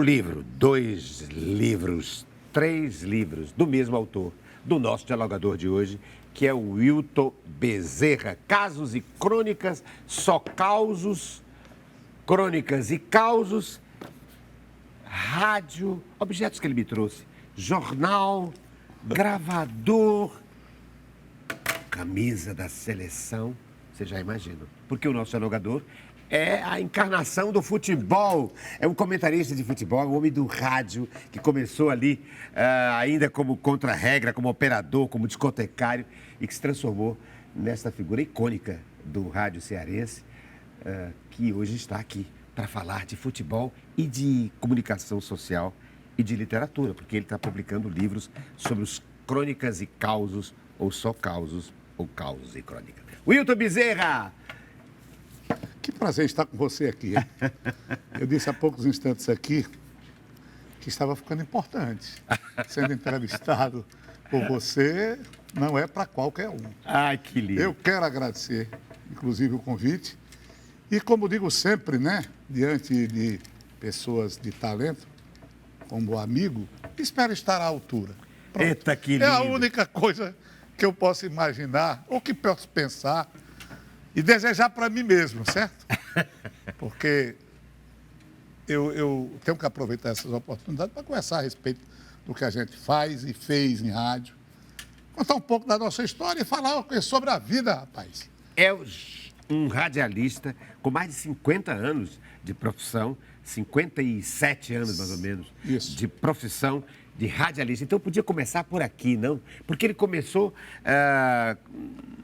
um livro, 2 livros, 3 livros do mesmo autor, do nosso dialogador de hoje, que é o Wilton Bezerra. Casos e crônicas, só causos, crônicas e causos, rádio, objetos que ele me trouxe, jornal, gravador, camisa da seleção, você já imagina. Porque o nosso dialogador é a encarnação do futebol, é um comentarista de futebol, é um homem do rádio, que começou ali ainda como contra-regra, como operador, como discotecário, e que se transformou nessa figura icônica do rádio cearense, que hoje está aqui para falar de futebol e de comunicação social e de literatura, porque ele está publicando livros sobre os crônicas e causos, ou só causos, ou causos e crônicas. Wilton Bezerra! Que prazer estar com você aqui, hein? Eu disse há poucos instantes aqui que estava ficando importante. Sendo entrevistado por você não é para qualquer um. Ai, que lindo. Eu quero agradecer, inclusive, o convite. E como digo sempre, né, diante de pessoas de talento, como amigo, espero estar à altura. Pronto. Eita, que lindo. É a única coisa que eu posso imaginar, ou que posso pensar e desejar para mim mesmo, certo? Porque eu tenho que aproveitar essas oportunidades para conversar a respeito do que a gente faz e fez em rádio, contar um pouco da nossa história e falar sobre a vida, rapaz. É um radialista com mais de 50 anos de profissão, 57 anos mais ou menos, Isso. de profissão de radialista. Então, eu podia começar por aqui, não? Porque ele começou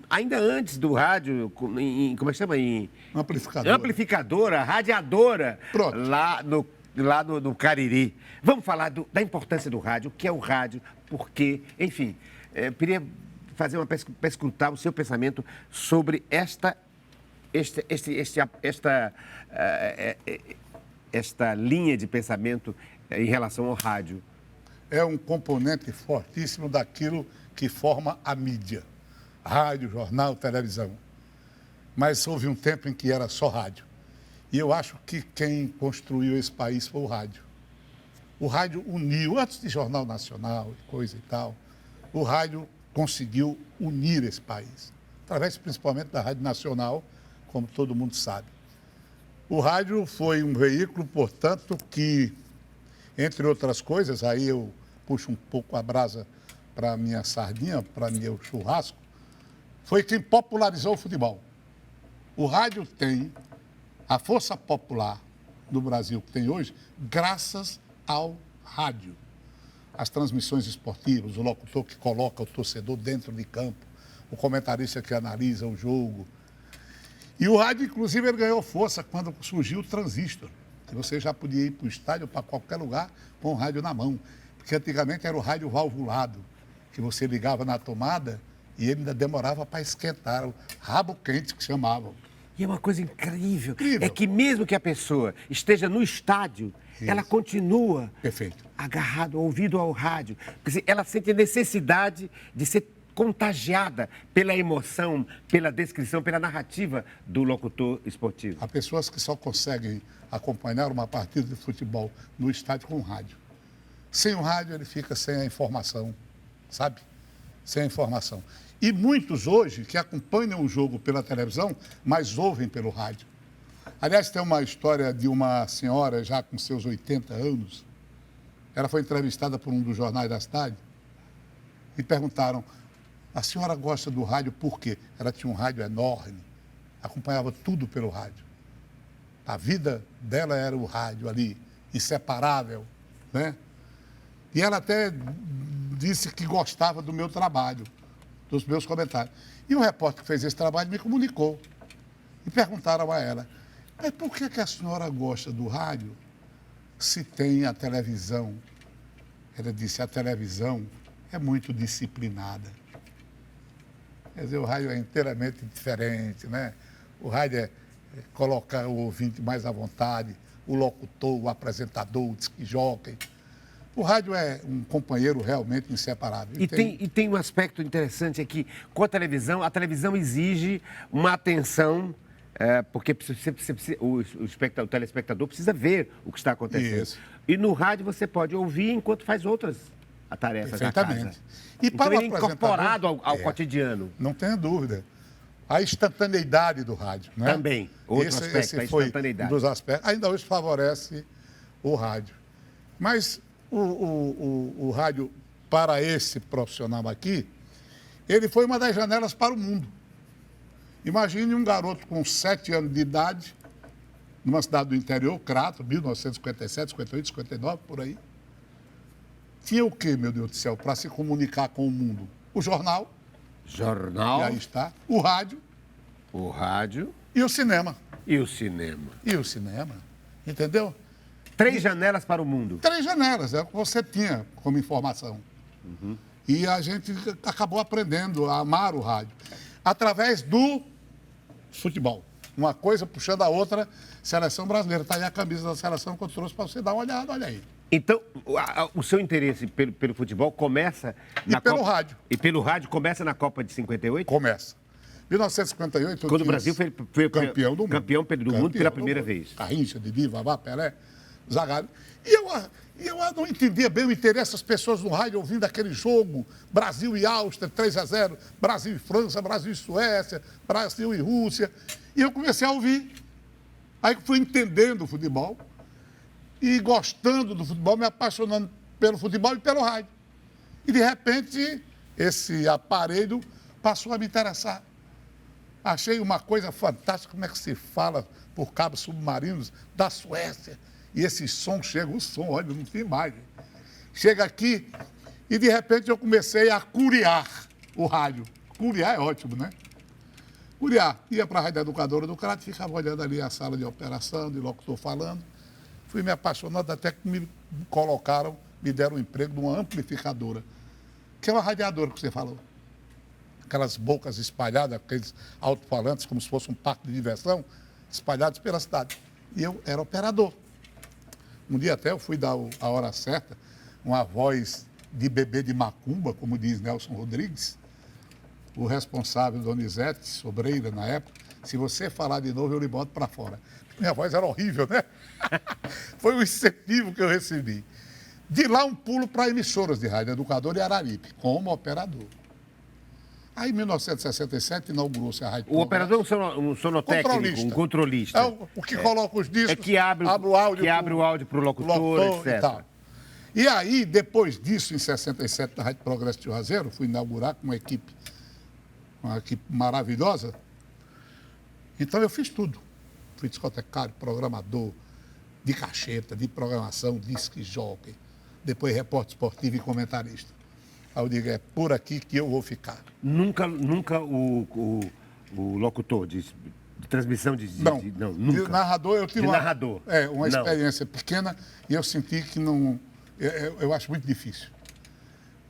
ainda antes do rádio, como é que chama? Amplificadora, radiadora, Pronto. lá no Cariri. Vamos falar da importância do rádio, o que é o rádio, por quê, enfim. Eu queria fazer para escutar o seu pensamento sobre esta linha de pensamento em relação ao rádio. É um componente fortíssimo daquilo que forma a mídia. Rádio, jornal, televisão. Mas houve um tempo em que era só rádio. E eu acho que quem construiu esse país foi o rádio. O rádio uniu, antes de Jornal Nacional e coisa e tal, o rádio conseguiu unir esse país. Através principalmente da Rádio Nacional, como todo mundo sabe. O rádio foi um veículo, portanto, que, entre outras coisas, aí eu puxo um pouco a brasa para a minha sardinha, para meu churrasco, foi quem popularizou o futebol. O rádio tem a força popular no Brasil que tem hoje, graças ao rádio. As transmissões esportivas, o locutor que coloca o torcedor dentro de campo, o comentarista que analisa o jogo. E o rádio, inclusive, ele ganhou força quando surgiu o transistor, que você já podia ir para o estádio, para qualquer lugar, com o rádio na mão. Porque antigamente era o rádio valvulado, que você ligava na tomada e ele ainda demorava para esquentar, o rabo quente que chamavam. E é uma coisa incrível. É que mesmo que a pessoa esteja no estádio, ela continua agarrada, ouvido ao rádio. Porque ela sente a necessidade de ser contagiada pela emoção, pela descrição, pela narrativa do locutor esportivo. Há pessoas que só conseguem acompanhar uma partida de futebol no estádio com o rádio. Sem o rádio, ele fica sem a informação, sabe? Sem a informação. E muitos hoje que acompanham o jogo pela televisão, mas ouvem pelo rádio. Aliás, tem uma história de uma senhora já com seus 80 anos. Ela foi entrevistada por um dos jornais da cidade e perguntaram: a senhora gosta do rádio por quê? Ela tinha um rádio enorme, acompanhava tudo pelo rádio. A vida dela era o rádio ali, inseparável, né? E ela até disse que gostava do meu trabalho, dos meus comentários. E o repórter que fez esse trabalho me comunicou. E perguntaram a ela: mas por que a senhora gosta do rádio se tem a televisão? Ela disse: a televisão é muito disciplinada. Quer dizer, o rádio é inteiramente diferente, né? O rádio é colocar o ouvinte mais à vontade, o locutor, o apresentador, o disc-jockey. O rádio é um companheiro realmente inseparável. E tem um aspecto interessante aqui, com a televisão exige uma atenção porque o telespectador precisa ver o que está acontecendo. Isso. E no rádio você pode ouvir enquanto faz outras tarefas da casa. Perfeitamente. E Então para o ele é incorporado apresentador, ao cotidiano. Não tenha dúvida. A instantaneidade do rádio, né? Também, outro aspecto, esse a foi instantaneidade. um dos aspectos. Ainda hoje favorece o rádio. Mas o rádio, para esse profissional aqui, ele foi uma das janelas para o mundo. Imagine um garoto com 7 anos de idade, numa cidade do interior, Crato, 1957, 58, 59, por aí. Tinha o quê, meu Deus do céu, para se comunicar com o mundo? O jornal, Jornal, e aí está, o rádio o rádio e o cinema. e o cinema. E o cinema, entendeu? 3 janelas para o mundo. 3 janelas, é o que você tinha como informação. E a gente acabou aprendendo a amar o rádio. Através do futebol. Uma coisa puxando a outra, seleção brasileira. Está aí a camisa da seleção que eu trouxe para você dar uma olhada, olha aí. Então, o seu interesse pelo futebol começa na pelo Copa... rádio. E pelo rádio começa na Copa de 58? Começa. 1958... Quando o Brasil foi campeão do mundo. Campeão do mundo pela primeira vez. Garrincha, Didi, Vavá, Pelé, Zagallo. E eu não entendia bem o interesse das pessoas no rádio ouvindo aquele jogo, Brasil e Áustria, 3-0, Brasil e França, Brasil e Suécia, Brasil e Rússia. E eu comecei a ouvir. Aí fui entendendo o futebol e gostando do futebol, me apaixonando pelo futebol e pelo rádio. E, de repente, esse aparelho passou a me interessar. Achei uma coisa fantástica, como é que se fala por cabos submarinos da Suécia. E esse som chega, o som, olha, não tem imagem. Chega aqui e, de repente, eu comecei a curiar o rádio. Curiar é ótimo, né? Curiar. Ia para a Rádio Educadora do Crato, ficava olhando ali a sala de operação, de locutor falando. Fui me apaixonando até que me colocaram, me deram um emprego numa amplificadora, que é uma radiadora que você falou. Aquelas bocas espalhadas, aqueles alto-falantes, como se fosse um parque de diversão, espalhados pela cidade. E eu era operador. Um dia até eu fui dar a hora certa, uma voz de bebê de macumba, como diz Nelson Rodrigues, o responsável, Donizete Sobreira, na época. Se você falar de novo, eu lhe boto para fora. Minha voz era horrível, né? Foi um incentivo que eu recebi. De lá, um pulo para emissoras de rádio, Educador e Araripe, como operador. Aí, em 1967, inaugurou-se a Rádio O operador é um sonotécnico, um controlista. É o que coloca os discos, que abre o áudio para o locutor, etc. E tal. E aí, depois disso, em 67, na Rádio Progresso de Juazeiro, fui inaugurar com uma equipe maravilhosa. Então, eu fiz tudo. Fui discotecário, programador, de cacheta, de programação, disc jockey, depois repórter esportivo e comentarista. Aí eu digo, é por aqui que eu vou ficar. Nunca o locutor de transmissão de... Não, nunca. De narrador eu tive uma Não. experiência pequena e eu senti que não... Eu acho muito difícil.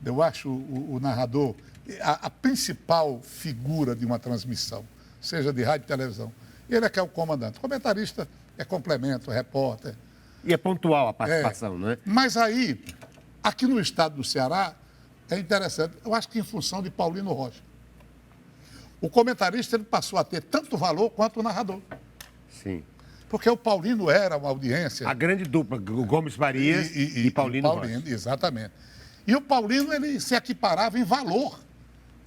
Eu acho o narrador a principal figura de uma transmissão, seja de rádio e televisão. Ele é que é o comandante. O comentarista é complemento, repórter. E é pontual a participação, não é? Mas aí, aqui no estado do Ceará, é interessante, eu acho que em função de Paulino Rocha. O comentarista ele passou a ter tanto valor quanto o narrador. Sim. Porque o Paulino era uma audiência... A grande dupla, o Gomes Farias e Paulino Rocha. Exatamente. E o Paulino, ele se equiparava em valor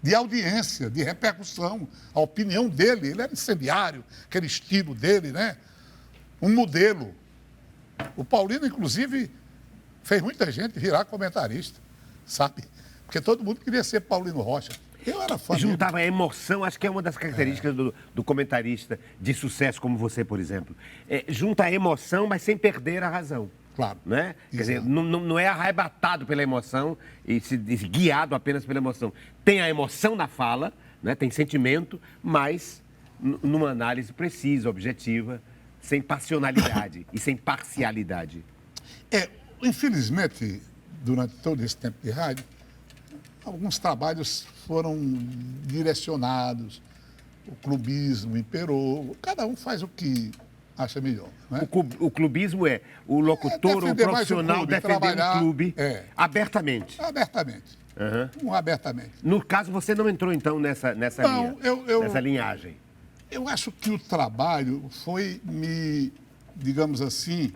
de audiência, de repercussão. A opinião dele, ele era incendiário, aquele estilo dele, né? Um modelo. O Paulino, inclusive, fez muita gente virar comentarista, sabe? Porque todo mundo queria ser Paulino Rocha. Eu era fã dele. Juntava a emoção, acho que é uma das características do comentarista de sucesso como você, por exemplo. Junta a emoção, mas sem perder a razão. Claro. Né? Quer dizer, não é arrebatado pela emoção e se guiado apenas pela emoção. Tem a emoção na fala, né? Tem sentimento, mas numa análise precisa, objetiva, sem passionalidade e sem parcialidade. Infelizmente, durante todo esse tempo de rádio, alguns trabalhos foram direcionados, o clubismo imperou, cada um faz o que acha melhor. Né? O clubismo é o locutor ou o profissional defender um clube abertamente. Abertamente. Abertamente. No caso, você não entrou, então, nessa linha, nessa linhagem? Eu acho que o trabalho foi digamos assim,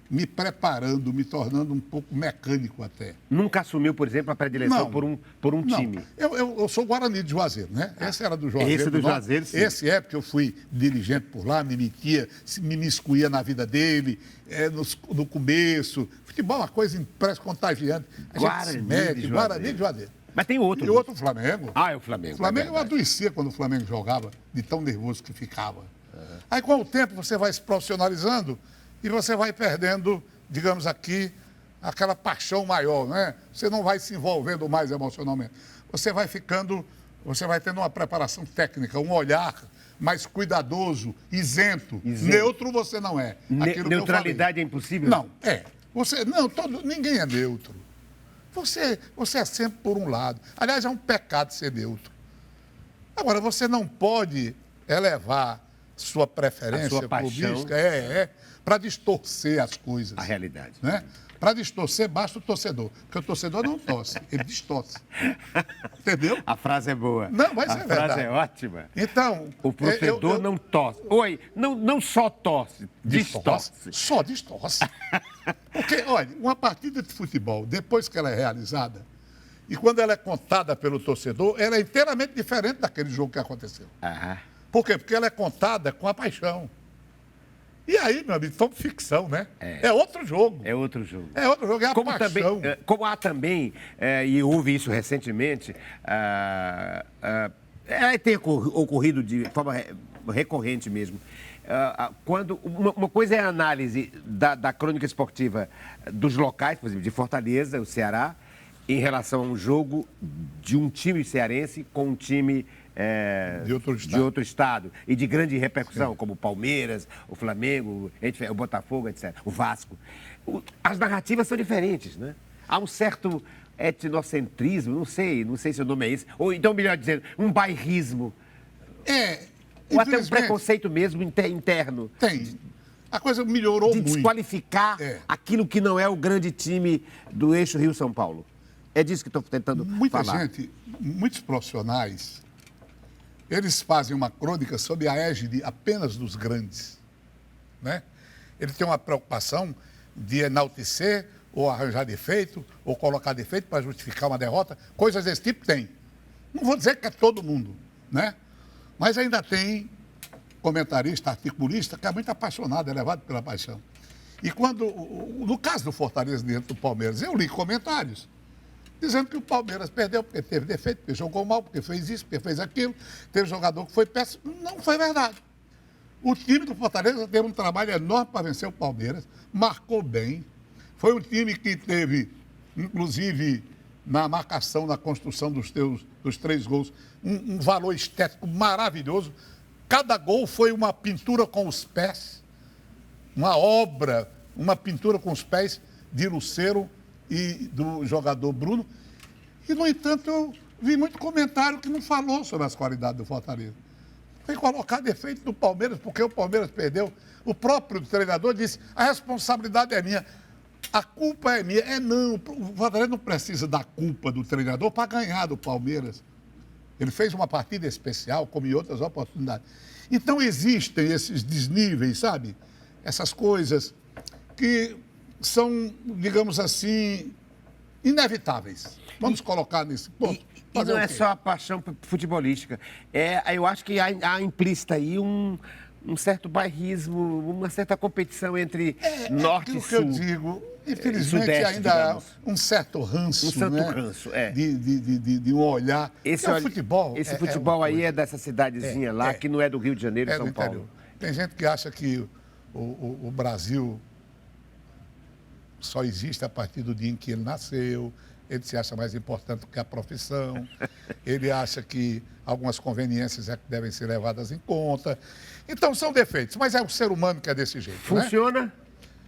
me preparando, me tornando um pouco mecânico até. Nunca assumiu, por exemplo, a predileção Não, por um não. time? Eu sou Guarani de Juazeiro, né? Esse era do Juazeiro. Esse do Juazeiro, sim. Esse é porque eu fui dirigente por lá, me metia, me miscuía na vida dele, no começo. Futebol é uma coisa impressa, contagiante. A gente se mete, Guarani de Juazeiro. Mas tem outro. E outro, Flamengo. Ah, é o Flamengo. O Flamengo eu adoecia quando o Flamengo jogava, de tão nervoso que ficava. Aí, com o tempo, você vai se profissionalizando e você vai perdendo, digamos aqui, aquela paixão maior, né? Você não vai se envolvendo mais emocionalmente. Você vai tendo uma preparação técnica, um olhar mais cuidadoso, isento. Neutro você não é. Neutralidade é impossível? Não, ninguém é neutro. Você é sempre por um lado. Aliás, é um pecado ser neutro. Agora, você não pode elevar sua preferência sua paixão clubística para distorcer as coisas. A realidade. Né? Para distorcer, basta o torcedor. Porque o torcedor não torce, ele distorce. Entendeu? A frase é boa. Não, mas é verdade. A frase é ótima. Então... O torcedor não torce. Não só torce, distorce. Só distorce. Porque, olha, uma partida de futebol, depois que ela é realizada, e quando ela é contada pelo torcedor, ela é inteiramente diferente daquele jogo que aconteceu. Aham. Por quê? Porque ela é contada com a paixão. E aí, meu amigo, foi ficção, né? É outro jogo. É outro jogo. É outro jogo, é a paixão. Como há também, e houve isso recentemente, tem ocorrido de forma recorrente mesmo. Quando uma coisa é a análise da crônica esportiva dos locais, por exemplo, de Fortaleza, o Ceará, em relação a um jogo de um time cearense com um time de outro estado e de grande repercussão, como o Palmeiras, o Flamengo, o Botafogo, etc., o Vasco. As narrativas são diferentes, né? Há um certo etnocentrismo, não sei se o nome é esse, ou então, melhor dizendo, um bairrismo. Ou até um preconceito mesmo interno. Tem. A coisa melhorou muito. De desqualificar aquilo que não é o grande time do eixo Rio-São Paulo. É disso que estou tentando falar. Muitos profissionais, eles fazem uma crônica sob a égide apenas dos grandes, né? Ele tem uma preocupação de enaltecer ou arranjar defeito ou colocar defeito para justificar uma derrota. Coisas desse tipo tem. Não vou dizer que é todo mundo, né? Mas ainda tem comentarista, articulista, que é muito apaixonado, é levado pela paixão. E no caso do Fortaleza dentro do Palmeiras, eu li comentários dizendo que o Palmeiras perdeu porque teve defeito, porque jogou mal, porque fez isso, porque fez aquilo, teve jogador que foi péssimo. Não foi verdade. O time do Fortaleza teve um trabalho enorme para vencer o Palmeiras, marcou bem. Foi um time que teve, inclusive, na marcação, na construção dos 3 gols, um valor estético maravilhoso. Cada gol foi uma pintura com os pés, uma obra, uma pintura com os pés de Lucero e do jogador Bruno. E, no entanto, eu vi muito comentário que não falou sobre as qualidades do Fortaleza. Tem que colocar defeito do Palmeiras, porque o Palmeiras perdeu. O próprio treinador disse, a responsabilidade é minha. A culpa é minha. Não, o Fortaleza não precisa da culpa do treinador para ganhar do Palmeiras. Ele fez uma partida especial, como em outras oportunidades. Então, existem esses desníveis, sabe? Essas coisas que são, digamos assim, inevitáveis. Vamos colocar nesse ponto. E não é só a paixão futebolística. Eu acho que há implícita aí um certo bairrismo, uma certa competição entre norte e sul. Que eu digo, infelizmente, sudeste, ainda digamos. há um certo ranço, ranço, de um olhar. Esse futebol. Esse futebol aí é dessa cidadezinha lá, que não é do Rio de Janeiro e São Paulo. Tem gente que acha que o Brasil só existe a partir do dia em que ele nasceu. Ele se acha mais importante do que a profissão. Ele acha que algumas conveniências é que devem ser levadas em conta. Então, são defeitos. Mas é o ser humano que é desse jeito. Funciona? Né?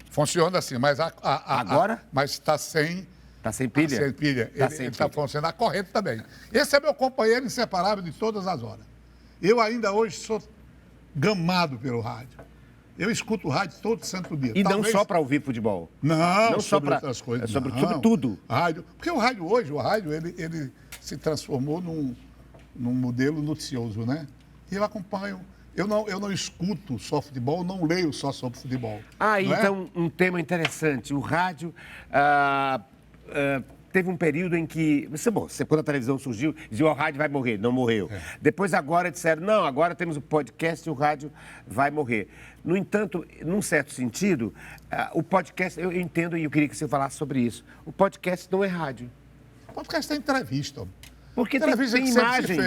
Funciona sim, mas agora? Mas está sem... Está sem pilha? Está sem pilha. Ele está funcionando a corrente também. Esse é meu companheiro inseparável de todas as horas. Eu ainda hoje sou gamado pelo rádio. Eu escuto o rádio todo santo dia. E não só para ouvir futebol? Não só para outras coisas. Sobre tudo. Rádio. Porque o rádio hoje, ele se transformou num modelo noticioso, né? E eu acompanho Eu não escuto só futebol, não leio só sobre futebol. Ah, não é? então, um tema interessante. O rádio teve um período em que, quando a televisão surgiu, dizia o rádio vai morrer. Não morreu. Depois, agora, disseram, não, agora temos o podcast e o rádio vai morrer. No entanto, num certo sentido, o podcast, eu entendo e eu queria que você falasse sobre isso. O podcast não é rádio. O podcast é entrevista. Porque tem imagem.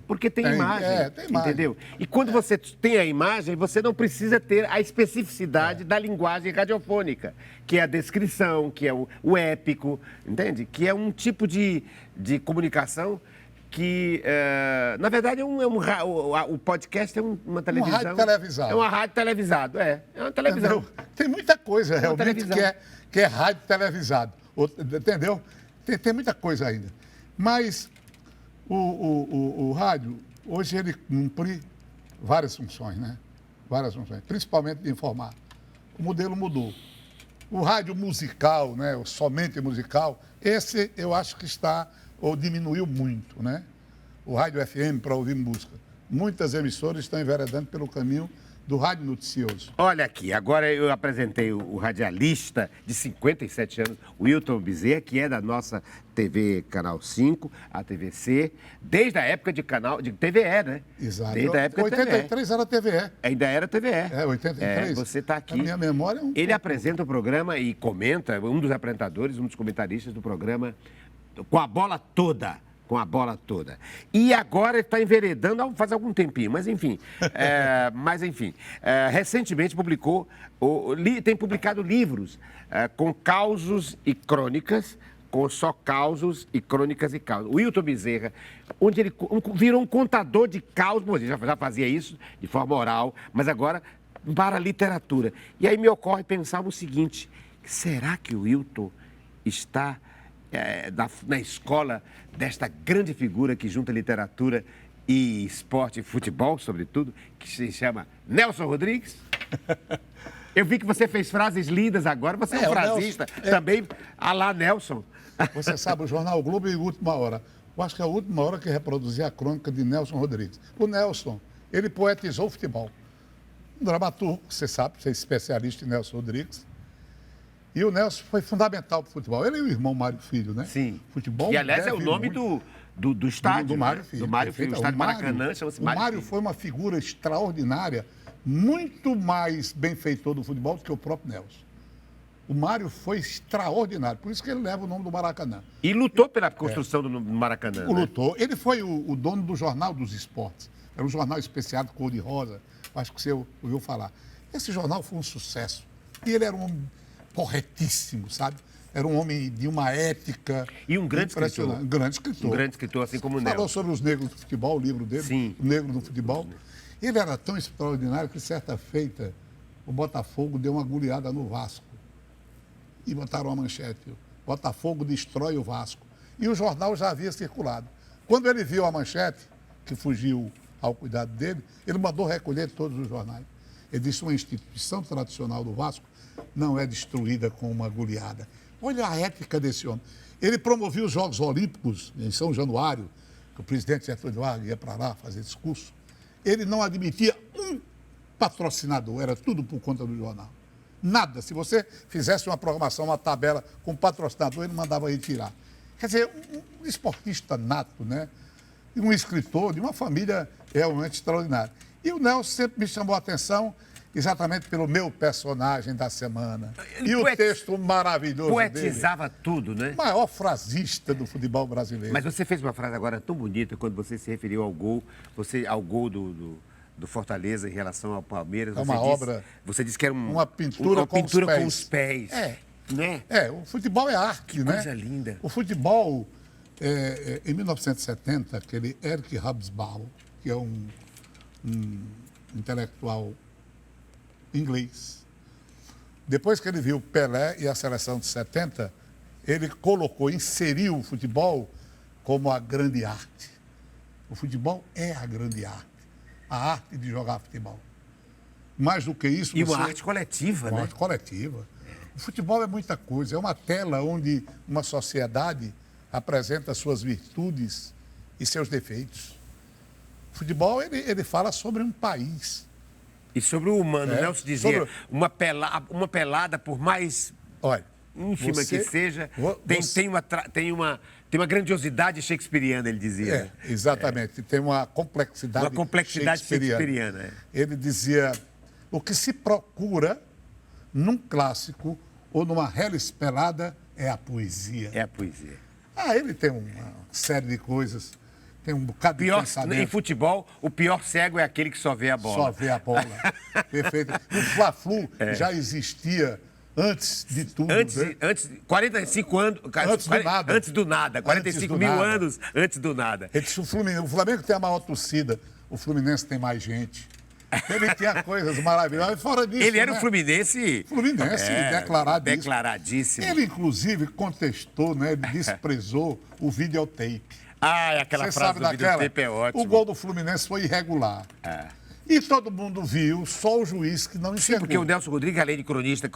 Porque tem imagem. Tem imagem. Entendeu? E quando você tem a imagem, você não precisa ter a especificidade da linguagem radiofônica, que é a descrição, que é o épico, entende? Que é um tipo de comunicação que, na verdade, o podcast é uma televisão. Uma rádio televisada. É uma rádio televisada, é uma televisão. Entendeu? Tem muita coisa realmente que é rádio televisado. Entendeu? Tem muita coisa ainda. Mas o rádio, hoje, ele cumpre várias funções, né? Várias funções, principalmente de informar. O modelo mudou. O rádio musical, né? O somente musical, esse eu acho que está, ou diminuiu muito, né? O rádio FM para ouvir música. Muitas emissoras estão enveredando pelo caminho do rádio noticioso. Olha aqui, agora eu apresentei o radialista de 57 anos, o Wilton Bezerra, que é da nossa TV Canal 5, a TVC, desde a época de TVE, né? Exato. Desde a época 83 era TVE. Ainda era TVE. 83. Você está aqui. A minha memória é Ele apresenta o programa e comenta, um dos apresentadores, um dos comentaristas do programa, com a bola toda. Com a bola toda. E agora ele está enveredando faz algum tempinho, mas enfim. Recentemente tem publicado livros com causos e crônicas, com só causos e crônicas e causos. O Wilton Bezerra, onde ele virou um contador de causos, ele já fazia isso de forma oral, mas agora para a literatura. E aí me ocorre pensar no seguinte, será que o Wilton está na escola desta grande figura que junta literatura e esporte e futebol, sobretudo, que se chama Nelson Rodrigues? Eu vi que você fez frases lindas agora, você é um frasista também, à la Nelson. Você sabe, o jornal o Globo e Última Hora. Eu acho que é a Última Hora que reproduzia a crônica de Nelson Rodrigues. O Nelson, ele poetizou o futebol. Um dramaturgo, você sabe, você é especialista em Nelson Rodrigues. E o Nelson foi fundamental para o futebol. Ele e o irmão Mário Filho, né? Sim. Futebol. E, aliás, é o nome do estádio. Do Mário Filho. Do Mário Filho. O estádio Maracanã chama-se Mário Filho. O Mário foi uma figura extraordinária, muito mais benfeitor do futebol do que o próprio Nelson. O Mário foi extraordinário, por isso que ele leva o nome do Maracanã. E lutou pela construção do Maracanã. Lutou. Ele foi o dono do Jornal dos Esportes. Era um jornal especial de cor-de-rosa. Acho que você ouviu falar. Esse jornal foi um sucesso. E ele era um homem corretíssimo, sabe? Era um homem de uma ética e um grande escritor. Um grande escritor. Um grande escritor, assim como o Nelson. Falou sobre os negros do futebol, o livro dele, Sim. O Negro do Futebol. Ele era tão extraordinário que, certa feita, o Botafogo deu uma goleada no Vasco. E botaram uma manchete. Botafogo destrói o Vasco. E o jornal já havia circulado. Quando ele viu a manchete, que fugiu ao cuidado dele, ele mandou recolher todos os jornais. Ele disse, uma instituição tradicional do Vasco não é destruída com uma goleada. Olha a ética desse homem. Ele promovia os Jogos Olímpicos em São Januário, que o presidente Getúlio Vargas ia para lá fazer discurso. Ele não admitia um patrocinador, era tudo por conta do jornal. Nada. Se você fizesse uma programação, uma tabela com patrocinador, ele mandava retirar. Quer dizer, um esportista nato, né? E um escritor de uma família realmente extraordinária. E o Nelson sempre me chamou a atenção exatamente pelo meu personagem da semana. E o texto maravilhoso poetizava dele. tudo, né? O maior frasista do futebol brasileiro. Mas você fez uma frase agora tão bonita quando você se referiu ao gol, ao gol do Fortaleza em relação ao Palmeiras. É uma obra. Você disse que era uma pintura com os pés. Né? O futebol é arte, né? Coisa linda. O futebol, em 1970, aquele Erich Hobsbawm, que é um intelectual inglês. Depois que ele viu Pelé e a seleção de 70, ele inseriu o futebol como a grande arte. O futebol é a grande arte. A arte de jogar futebol. Mais do que isso... E uma arte coletiva, né? Uma arte coletiva. O futebol é muita coisa. É uma tela onde uma sociedade apresenta suas virtudes e seus defeitos. Futebol, ele fala sobre um país. E sobre o humano, É, Nelson dizia, sobre- uma pelada, por mais Olha, ínfima você- que seja, você- tem uma grandiosidade shakespeariana, ele dizia. Né? exatamente. Tem uma complexidade, Uma complexidade shakespeariana. É. Ele dizia, o que se procura num clássico ou numa Hellis pelada é a poesia. É a poesia. Ele tem uma série de coisas, tem um bocado de Em pensamento. futebol, o pior cego é aquele que só vê a bola. Só vê a bola. Perfeito. O Fla-Flu já existia antes de tudo. né? Antes, 45 anos. Antes do nada. Antes do nada. 45 mil nada. anos antes do nada. O Flamengo tem a maior torcida, o Fluminense tem mais gente. Ele tinha coisas maravilhosas. Fora disso, Ele era né? o Fluminense. Declaradíssimo. Declaradíssimo. Ele, inclusive, contestou, né? Ele desprezou o videotape. Aquela Você frase sabe do daquela? videotape é ótimo. O gol do Fluminense foi irregular. E todo mundo viu, só o juiz que não Sim, enxergou. porque o Nelson Rodrigues, além de cronista,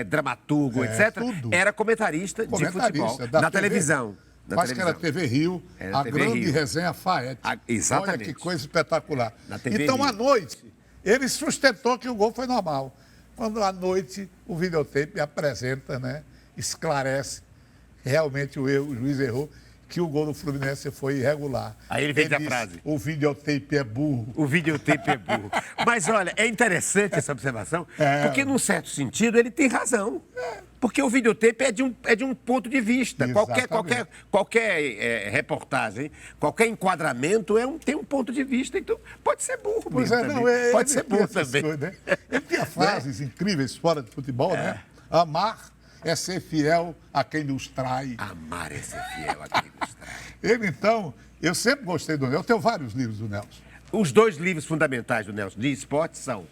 dramaturgo, etc., tudo. era comentarista de futebol. da Na TV. televisão. Acho que era TV Rio, Era a TV grande Rio. resenha Faete. Exatamente. Olha que coisa espetacular. Na TV Então, Rio. à noite, ele sustentou que o gol foi normal. Quando à noite o videotape apresenta, né, esclarece realmente o erro, o juiz errou, que o gol do Fluminense foi irregular. Aí ele fez a disse, frase. o videotape é burro. O videotape é burro. Mas olha, é interessante essa observação, porque, num certo sentido, ele tem razão. Porque o videotape é de um ponto de vista. Qualquer reportagem, qualquer enquadramento tem um ponto de vista. Então, pode ser burro Pois mesmo é, também. não, Pode ser burro essas também. coisas, né? Ele tinha frases incríveis fora de futebol, né? Amar é ser fiel a quem nos trai. Amar é ser fiel a quem nos trai. Ele, então, eu sempre gostei do Nelson. Eu tenho vários livros do Nelson. Os dois livros fundamentais do Nelson de esporte são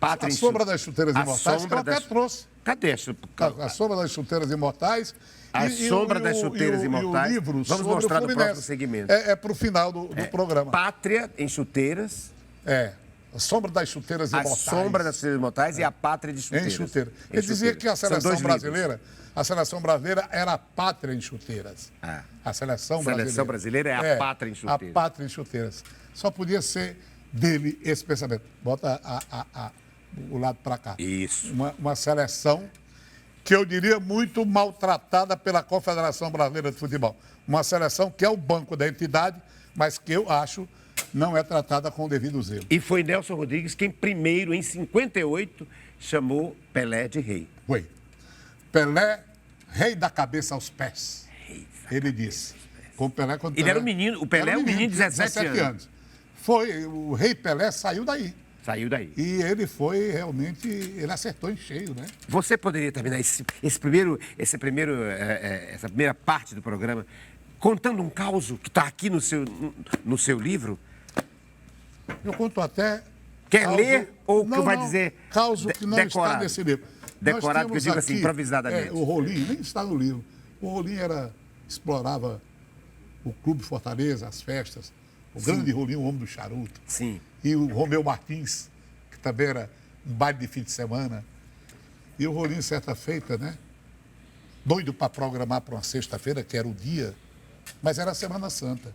Pátria A em Sombra das Chuteiras A Imortais, que Sombra eu até das- trouxe. Cadê A Sombra das Chuteiras Imortais. A Sombra das Chuteiras E Imortais. o livro Vamos sobre mostrar o no Fluminense. próximo segmento. É pro final do programa. Pátria em Chuteiras, A Sombra das Chuteiras A Imortais. Sombra das Chuteiras Imortais e A Pátria de Chuteiras. Em chuteira. Em Ele dizia chuteiras. que a São seleção dois livros. brasileira era a pátria em chuteiras. A seleção brasileira é a pátria em chuteiras. A pátria em chuteiras. Só podia ser dele esse pensamento. Bota o lado para cá. Isso. Uma seleção que eu diria muito maltratada pela Confederação Brasileira de Futebol. Uma seleção que é o banco da entidade, mas que eu acho não é tratada com o devido zelo. E foi Nelson Rodrigues quem primeiro, em 58, chamou Pelé de rei. Foi. Pelé, rei da cabeça aos pés. Ele disse. Com o Pelé, quando Ele Pelé- era um menino, o Pelé é um menino de 17 anos. Foi, o rei Pelé saiu daí. Saiu daí. E ele foi realmente, ele acertou em cheio, né? Você poderia terminar essa primeira parte do programa contando um caos que está aqui no seu livro? Eu conto até... Quer causo- ler ou que não, vai não, dizer causo que não decorado? está nesse livro. Decorado, Nós porque eu digo temos assim, aqui, improvisadamente. o Rolim, nem está no livro. O Rolim explorava o Clube Fortaleza, as festas. O grande Rolim, o homem do charuto. Sim. E o Romeu Martins, que também era um baile de fim de semana. E o Rolim, certa feita, né? Doido para programar para uma sexta-feira, que era o dia, mas era a Semana Santa.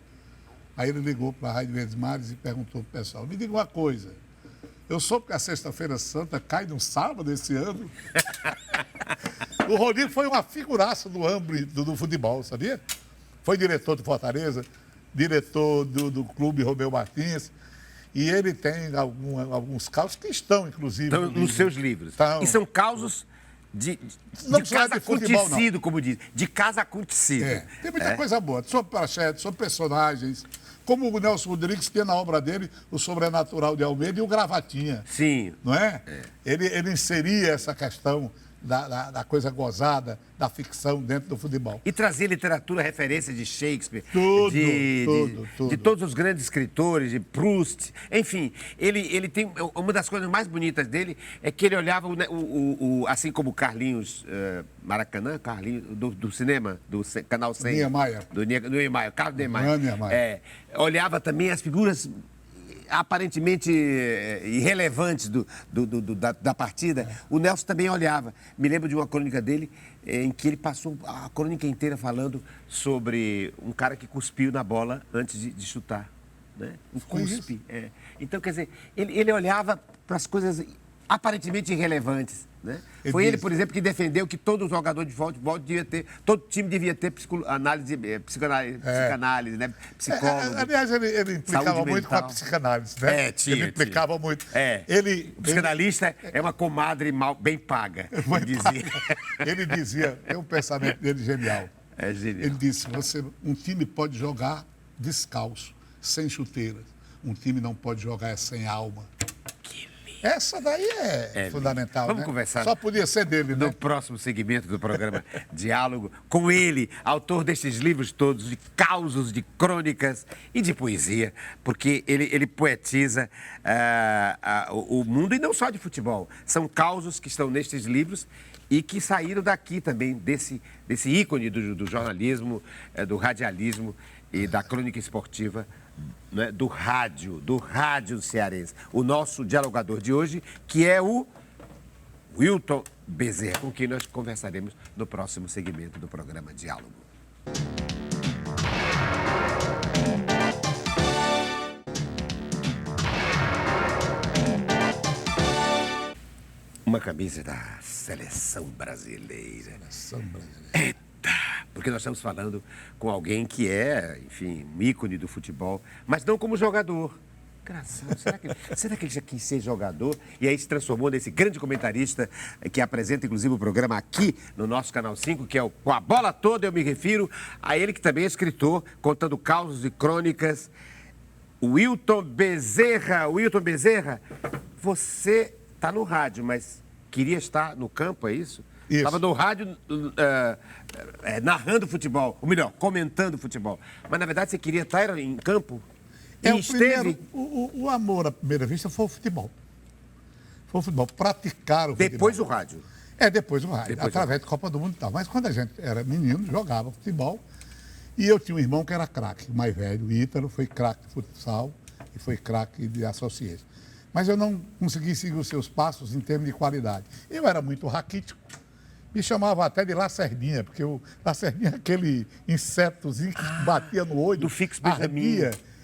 Aí ele ligou para a Rádio Verdes Mares e perguntou para o pessoal, me diga uma coisa, eu soube que a Sexta-feira Santa cai no sábado esse ano? O Rolim foi uma figuraça do hambre do futebol, sabia? Foi diretor do Fortaleza, diretor do Clube Romeu Martins, e ele tem alguns casos que estão, inclusive, Então, no livro. nos seus livros. Então, E são causos de Não precisa caso de futebol, acontecido, como diz. De caso acontecido. Tem muita coisa boa, sobre praxedes, sobre personagens, como o Nelson Rodrigues tem na obra dele o Sobrenatural de Almeida e o Gravatinha. Sim. Não é? Ele inseria essa questão da coisa gozada, da ficção dentro do futebol. E trazer literatura, referência de Shakespeare, Tudo, de tudo. todos os grandes escritores, de Proust. Enfim, ele tem. Uma das coisas mais bonitas dele é que ele olhava, assim como o Carlinhos Maracanã, Carlinhos, do cinema, Canal 100. Niemeyer. Do Niemeyer, Carlos Niemeyer. Niemeyer. Olhava também as figuras aparentemente irrelevantes da partida, o Nelson também olhava. Me lembro de uma crônica dele em que ele passou a crônica inteira falando sobre um cara que cuspiu na bola antes de chutar. né? Um Foi cuspe. Então, quer dizer, ele olhava para as coisas aparentemente irrelevantes. Né? Foi ele, por exemplo, que defendeu que todo jogador de futebol devia ter, todo time devia ter psicanálise, né? Psicólogo. Aliás, ele implicava muito com a psicanálise, né? Ele implicava muito. O psicanalista é uma comadre bem paga, Ele dizia, é um pensamento dele genial. É genial. Ele disse, um time pode jogar descalço, sem chuteiras. Um time não pode jogar sem alma. Essa daí é fundamental, Vamos né? conversar. Só podia ser dele, né? No próximo segmento do programa Diálogo, com ele, autor destes livros todos, de causos, de crônicas e de poesia, porque ele poetiza o mundo, e não só de futebol. São causos que estão nestes livros e que saíram daqui também, desse ícone do jornalismo, do radialismo e da crônica esportiva, né, do rádio cearense. O nosso dialogador de hoje, que é o Wilton Bezerra, com quem nós conversaremos no próximo segmento do programa Diálogo. Uma camisa da Seleção Brasileira. Eita! Porque nós estamos falando com alguém que é, enfim, um ícone do futebol, mas não como jogador. Engraçado, será que ele já quis ser jogador e aí se transformou nesse grande comentarista que apresenta, inclusive, o programa aqui no nosso Canal 5, que é o Com a Bola Toda? Eu me refiro a ele, que também é escritor, contando causos e crônicas. Wilton Bezerra. Wilton Bezerra, você está no rádio, mas queria estar no campo, é isso? Estava no rádio narrando futebol, ou melhor, comentando futebol. Mas, na verdade, você queria estar em campo? O amor à primeira vista foi o futebol. Foi o futebol, praticar o futebol. Depois o rádio? Depois o rádio, através da Copa do Mundo e tal. Mas quando a gente era menino, jogava futebol. E eu tinha um irmão que era craque, o mais velho, o Ítalo, foi craque de futsal e foi craque de associação. Mas eu não consegui seguir os seus passos em termos de qualidade. Eu era muito raquítico. Me chamava até de lacerdinha, porque o lacerdinha é aquele insetozinho que batia no olho. Do fixo Benjamin.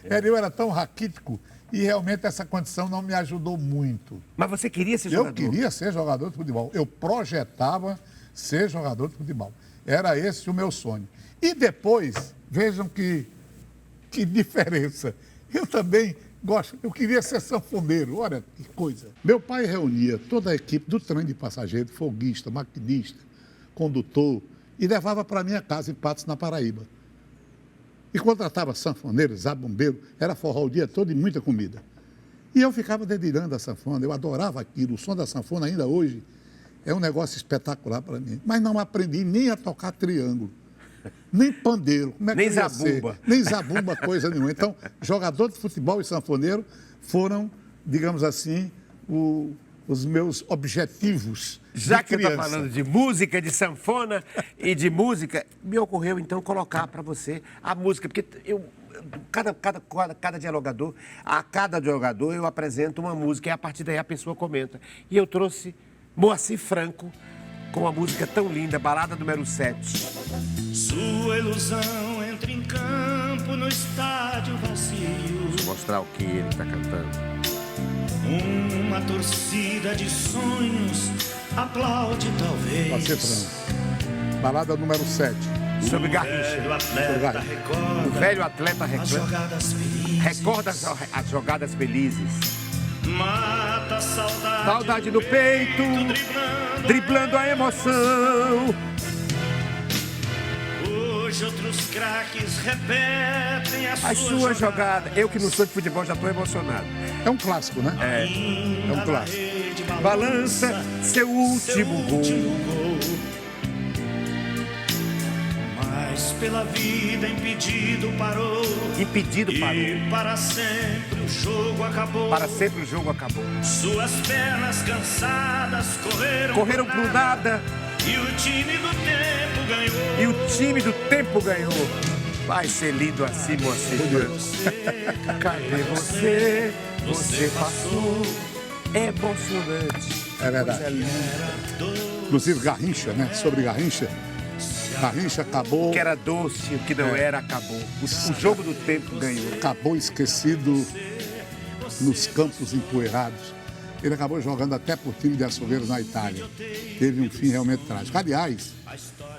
Eu era tão raquítico e realmente essa condição não me ajudou muito. Mas você queria ser jogador? Eu queria ser jogador de futebol. Eu projetava ser jogador de futebol. Era esse o meu sonho. E depois, vejam que diferença. Eu também gosto, eu queria ser sanfoneiro, olha que coisa. Meu pai reunia toda a equipe do trem de passageiro, folguista, maquinista, condutor, e levava para minha casa em Patos, na Paraíba. E contratava sanfoneiro, zabumbeiro, era forró o dia todo e muita comida. E eu ficava dedilhando a sanfona, eu adorava aquilo, o som da sanfona ainda hoje é um negócio espetacular para mim. Mas não aprendi nem a tocar triângulo. Nem pandeiro, como é que nem zabumba. Nem zabumba, coisa nenhuma. Então, jogador de futebol e sanfoneiro foram, digamos assim, os meus objetivos. Já que você está falando de música, de sanfona e de música, me ocorreu então colocar para você a música, porque cada dialogador, a cada jogador eu apresento uma música e a partir daí a pessoa comenta. E eu trouxe Moacir Franco com uma música tão linda, Balada número 7. Sua ilusão entra em campo no estádio vazio. Vou mostrar o que ele está cantando. Uma torcida de sonhos aplaude talvez. Moacir Franco. Balada número 7. Sobre Garrincha. O velho atleta recorda as jogadas felizes. Mata a saudade no peito, driblando a emoção. Hoje outros craques repetem as suas jogadas. Eu que não sou de futebol já estou emocionado. É um clássico, né? É um clássico. Balança seu último gol. Mas pela vida impedido parou. E para sempre o jogo acabou. Para sempre o jogo acabou. Suas pernas cansadas correram pro nada. E o time do tempo ganhou. E o time do tempo ganhou. Vai ser lindo assim, Moacir. Cadê você? Você passou. Emocionante. É verdade. Inclusive Garrincha, né? Sobre Garrincha. Garrincha acabou. O que era doce, o que não era, acabou. O jogo do tempo ganhou. Acabou esquecido nos campos empoeirados. Ele acabou jogando até por time de açougueiros na Itália. Teve um fim realmente trágico. Aliás,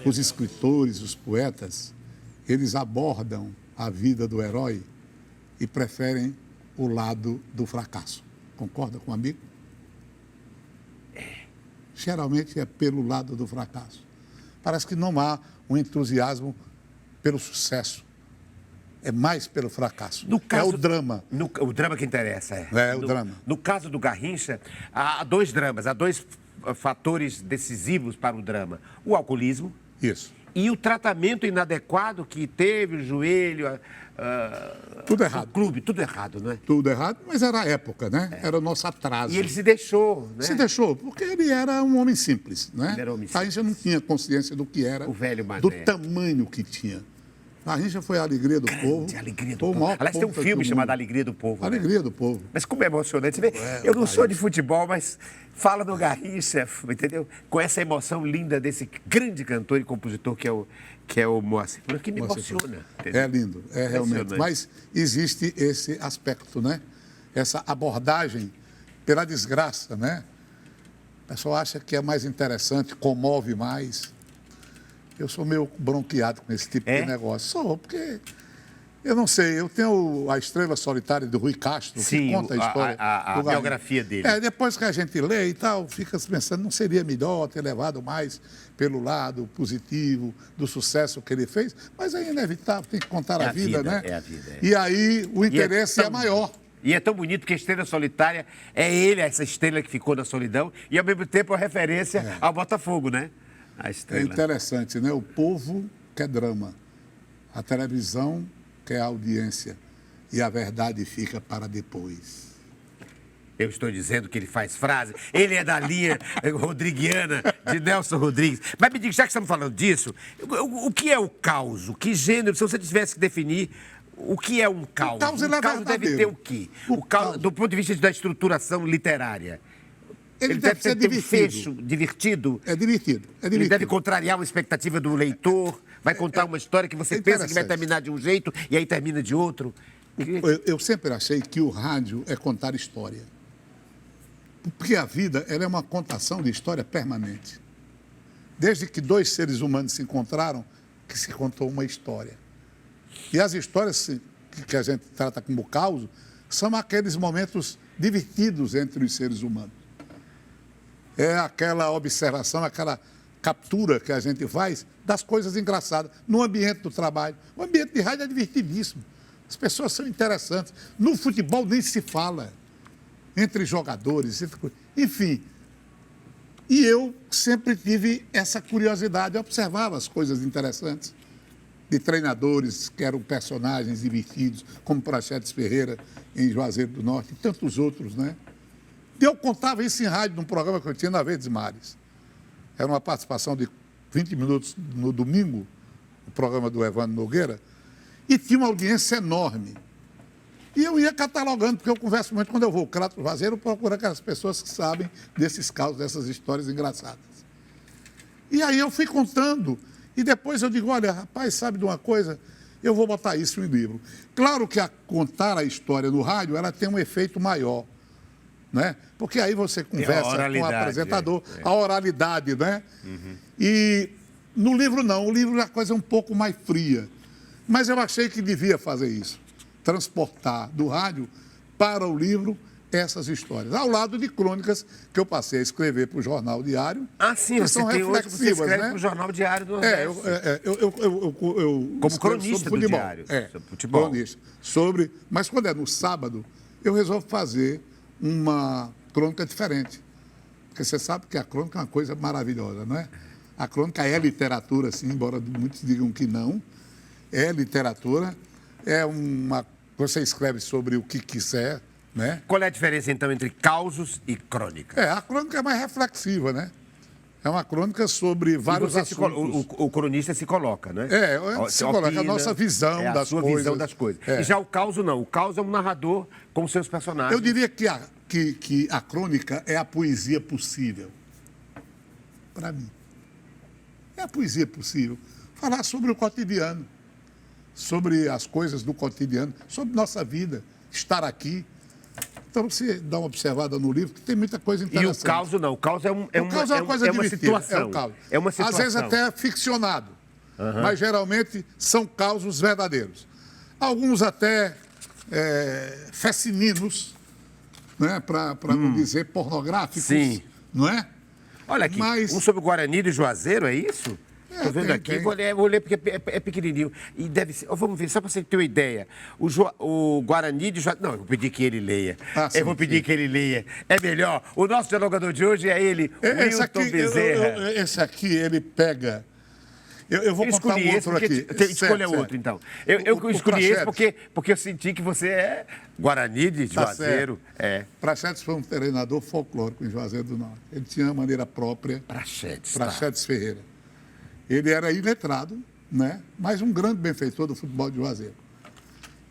os escritores, os poetas, eles abordam a vida do herói e preferem o lado do fracasso. Concorda com o amigo? Geralmente é pelo lado do fracasso. Parece que não há um entusiasmo pelo sucesso. É mais pelo fracasso. É o drama. O drama que interessa, o drama. No caso do Garrincha, há dois dramas, há dois fatores decisivos para o drama. O alcoolismo. Isso. E o tratamento inadequado que teve, o joelho... tudo errado. O clube, tudo errado, não é? Tudo errado, mas era a época, né? Era o nosso atraso. E ele se deixou, né? Se deixou, porque ele era um homem simples, né? Ele era homem simples. A gente não tinha consciência do que era, o velho Mané. do tamanho que tinha. A Garrincha foi a alegria do povo. A alegria do povo. Aliás, tem um filme chamado Alegria do Povo. Alegria do Povo. Mas como é emocionante. Você vê, eu não sou de futebol, mas fala do Garrincha, entendeu? Com essa emoção linda desse grande cantor e compositor que é o Moacir. Por aqui me emociona. Entendeu? É lindo, é realmente. Mas existe esse aspecto, né? Essa abordagem pela desgraça, né? O pessoal acha que é mais interessante, comove mais. Eu sou meio bronqueado com esse tipo de negócio. Sou, porque, eu não sei, eu tenho a Estrela Solitária do Rui Castro, sim, que conta a história a biografia dele. Depois que a gente lê e tal, fica pensando, não seria melhor ter levado mais pelo lado positivo do sucesso que ele fez? Mas é inevitável, tem que contar a vida, né? É a vida. E aí o interesse é maior. E é tão bonito que a Estrela Solitária é ele, essa estrela que ficou na solidão, e ao mesmo tempo a referência ao Botafogo, né? É interessante, né? O povo quer drama, a televisão quer audiência e a verdade fica para depois. Eu estou dizendo que ele faz frase, ele é da linha rodriguiana de Nelson Rodrigues. Mas me diga, já que estamos falando disso, o que é o caos? Que gênero, se você tivesse que definir, o que é um caos? O caos, ele é caos deve ter o quê? O caos, do ponto de vista da estruturação literária. Ele deve ser divertido. Um fecho divertido. É divertido. Ele deve contrariar uma expectativa do leitor. Vai contar uma história que você pensa que vai terminar de um jeito e aí termina de outro. Eu sempre achei que o rádio é contar história. Porque a vida ela é uma contação de história permanente. Desde que dois seres humanos se encontraram, que se contou uma história. E as histórias que a gente trata como caos são aqueles momentos divertidos entre os seres humanos. É aquela observação, aquela captura que a gente faz das coisas engraçadas no ambiente do trabalho. O ambiente de rádio é divertidíssimo. As pessoas são interessantes. No futebol nem se fala. Entre jogadores, enfim. E eu sempre tive essa curiosidade. Eu observava as coisas interessantes de treinadores que eram personagens divertidos, como Praxedes Ferreira em Juazeiro do Norte e tantos outros, né? E eu contava isso em rádio, num programa que eu tinha na Verdes Mares. Era uma participação de 20 minutos no domingo, o programa do Evandro Nogueira, e tinha uma audiência enorme. E eu ia catalogando, porque eu converso muito, quando eu vou ao Crato Juazeiro, eu procuro aquelas pessoas que sabem desses casos, dessas histórias engraçadas. E aí eu fui contando, e depois eu digo, olha, rapaz, sabe de uma coisa? Eu vou botar isso em livro. Claro que contar a história no rádio, ela tem um efeito maior. Né? Porque aí você conversa com o apresentador, a oralidade, né? Uhum. E no livro não, o livro é a coisa um pouco mais fria. Mas eu achei que devia fazer isso, transportar do rádio para o livro essas histórias, ao lado de crônicas que eu passei a escrever para o Jornal Diário. Ah, sim, que são reflexivas, você escreve né? para o Jornal Diário do Nordeste. Eu como cronista do Diário, sobre futebol. Cronista, mas quando é no sábado, eu resolvo fazer uma crônica diferente. Porque você sabe que a crônica é uma coisa maravilhosa, não é? A crônica é literatura, sim, embora muitos digam que não. É literatura, é uma... Você escreve sobre o que quiser, né? Qual é a diferença, então, entre causos e crônica? A crônica é mais reflexiva, né? É uma crônica sobre vários assuntos. O cronista se coloca, né? Se coloca a nossa visão das coisas. A sua visão das coisas. E já o caos não. O caos é um narrador com seus personagens. Eu diria que a crônica é a poesia possível. Para mim. É a poesia possível. Falar sobre o cotidiano, sobre as coisas do cotidiano, sobre nossa vida, estar aqui. Então, você dá uma observada no livro, que tem muita coisa interessante. E o caos não, o caos é uma coisa divertida, situação. É o caos. É uma situação. Às vezes até ficcionado, mas geralmente são causos verdadeiros. Alguns até fecininos, né? Para não dizer pornográficos, sim. Não é? Olha aqui, um sobre o Guarani do Juazeiro, é isso? Estou vendo aqui, vou ler porque é pequenininho. E deve ser, vamos ver, só para você ter uma ideia. O Guarani de Juazeiro... Não, eu vou pedir que ele leia. Eu vou pedir que ele leia. É melhor. O nosso dialogador de hoje é ele, Wilton Bezerra. Esse aqui, ele pega... Eu vou contar um outro aqui. Escolha outro, então. Eu escolhi esse porque eu senti que você é Guarani de Juazeiro. Praxedes foi um treinador folclórico em Juazeiro do Norte. Ele tinha uma maneira própria. Praxedes Ferreira. Ele era iletrado, né? Mas um grande benfeitor do futebol de Juazeiro.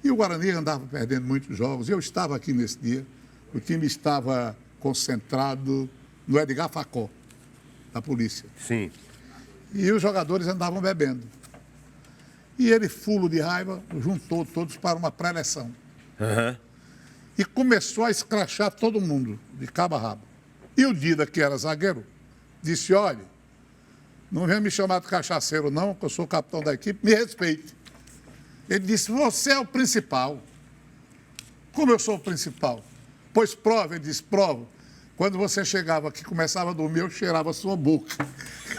E o Guarani andava perdendo muitos jogos. Eu estava aqui nesse dia. O time estava concentrado no Edgar Facó, da polícia. Sim. E os jogadores andavam bebendo. E ele, fulo de raiva, juntou todos para uma pré-eleção. E começou a escrachar todo mundo, de cabo a rabo. E o Dida, que era zagueiro, disse, olha, não venha me chamar de cachaceiro, não, que eu sou o capitão da equipe, me respeite. Ele disse, você é o principal. Como eu sou o principal? Pois prova, ele disse, prova. Quando você chegava aqui, começava a dormir, eu cheirava a sua boca.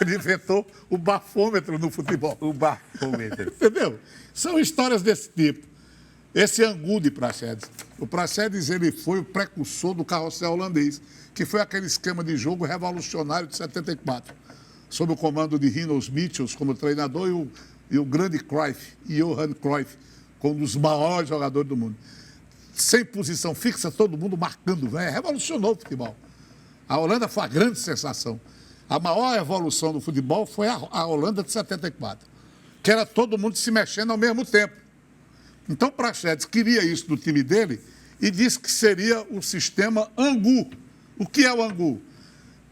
Ele inventou o bafômetro no futebol. O bafômetro. Entendeu? São histórias desse tipo. Esse Angu de Praxedes. O Praxedes, ele foi o precursor do carrossel holandês, que foi aquele esquema de jogo revolucionário de 74. Sob o comando de Rinus Michels como treinador e o grande Cruyff, Johan Cruyff, como um dos maiores jogadores do mundo. Sem posição fixa, todo mundo marcando, revolucionou o futebol. A Holanda foi a grande sensação. A maior evolução do futebol foi a Holanda de 74, que era todo mundo se mexendo ao mesmo tempo. Então, Praxedes queria isso do time dele e disse que seria o sistema Angu. O que é o Angu?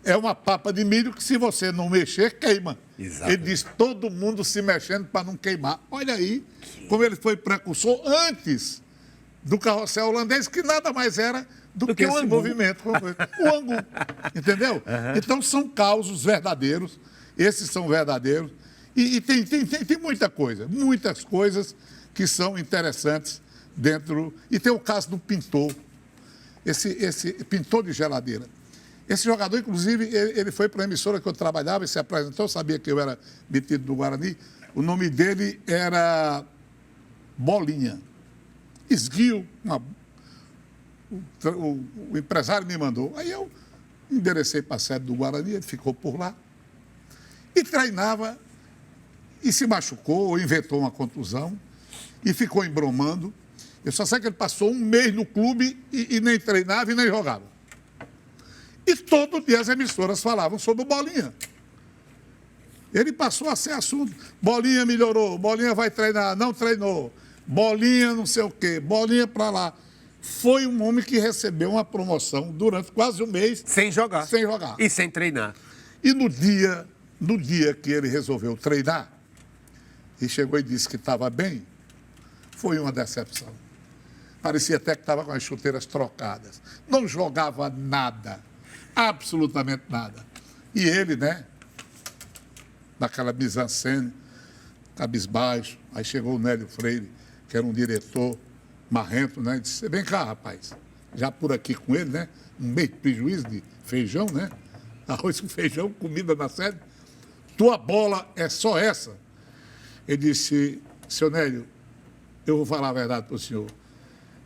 É uma papa de milho que, se você não mexer, queima. Exato. Ele diz, todo mundo se mexendo para não queimar. Olha aí como ele foi precursor antes do carrossel holandês, que nada mais era do que esse movimento. O Angu. Entendeu? Então, são causos verdadeiros. Esses são verdadeiros. E tem muita coisa, muitas coisas que são interessantes dentro... E tem o caso do pintor. Esse pintor de geladeira. Esse jogador, inclusive, ele foi para a emissora que eu trabalhava e se apresentou, sabia que eu era metido do Guarani. O nome dele era Bolinha. Esguio, o empresário me mandou. Aí eu enderecei para a sede do Guarani, ele ficou por lá. E treinava, e se machucou, ou inventou uma contusão, e ficou embromando. Eu só sei que ele passou um mês no clube e nem treinava e nem jogava. E todo dia as emissoras falavam sobre o Bolinha. Ele passou a ser assunto. Bolinha melhorou, Bolinha vai treinar, não treinou. Bolinha não sei o quê, Bolinha para lá. Foi um homem que recebeu uma promoção durante quase um mês. Sem jogar. Sem jogar. E sem treinar. E no dia que ele resolveu treinar, e chegou e disse que estava bem, foi uma decepção. Parecia até que estava com as chuteiras trocadas. Não jogava nada. Absolutamente nada. E ele, né, naquela mise-en-scène, cabisbaixo, aí chegou o Nélio Freire, que era um diretor marrento, né, e disse, vem cá, rapaz, já por aqui com ele, né, um meio de prejuízo de feijão, né, arroz com feijão, comida na sede, tua bola é só essa. Ele disse, seu Nélio, eu vou falar a verdade para o senhor,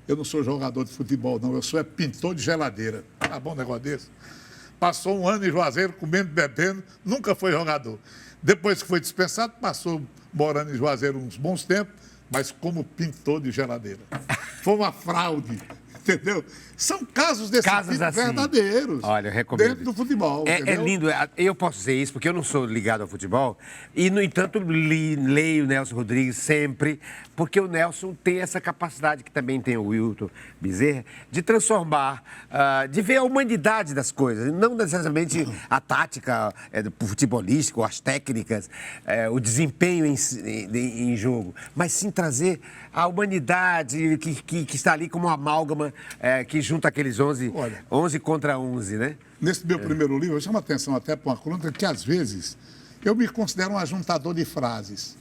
eu não sou jogador de futebol, não, eu sou pintor de geladeira. Tá bom um negócio desse? Passou um ano em Juazeiro, comendo, bebendo, nunca foi jogador. Depois que foi dispensado, passou morando em Juazeiro uns bons tempos, mas como pintor de geladeira. Foi uma fraude, entendeu? São casos desse tipo assim, verdadeiros. Olha, eu recomendo. Dentro do futebol. É lindo. Eu posso dizer isso porque eu não sou ligado ao futebol e, no entanto, leio Nelson Rodrigues sempre porque o Nelson tem essa capacidade, que também tem o Wilton Bezerra, de transformar, de ver a humanidade das coisas, não necessariamente a tática futebolística, ou as técnicas, o desempenho em jogo, mas sim trazer a humanidade que está ali como uma amálgama que junta aqueles 11 contra 11, né? Nesse meu primeiro livro, eu chamo a atenção até para uma crônica que, às vezes, eu me considero um ajuntador de frases.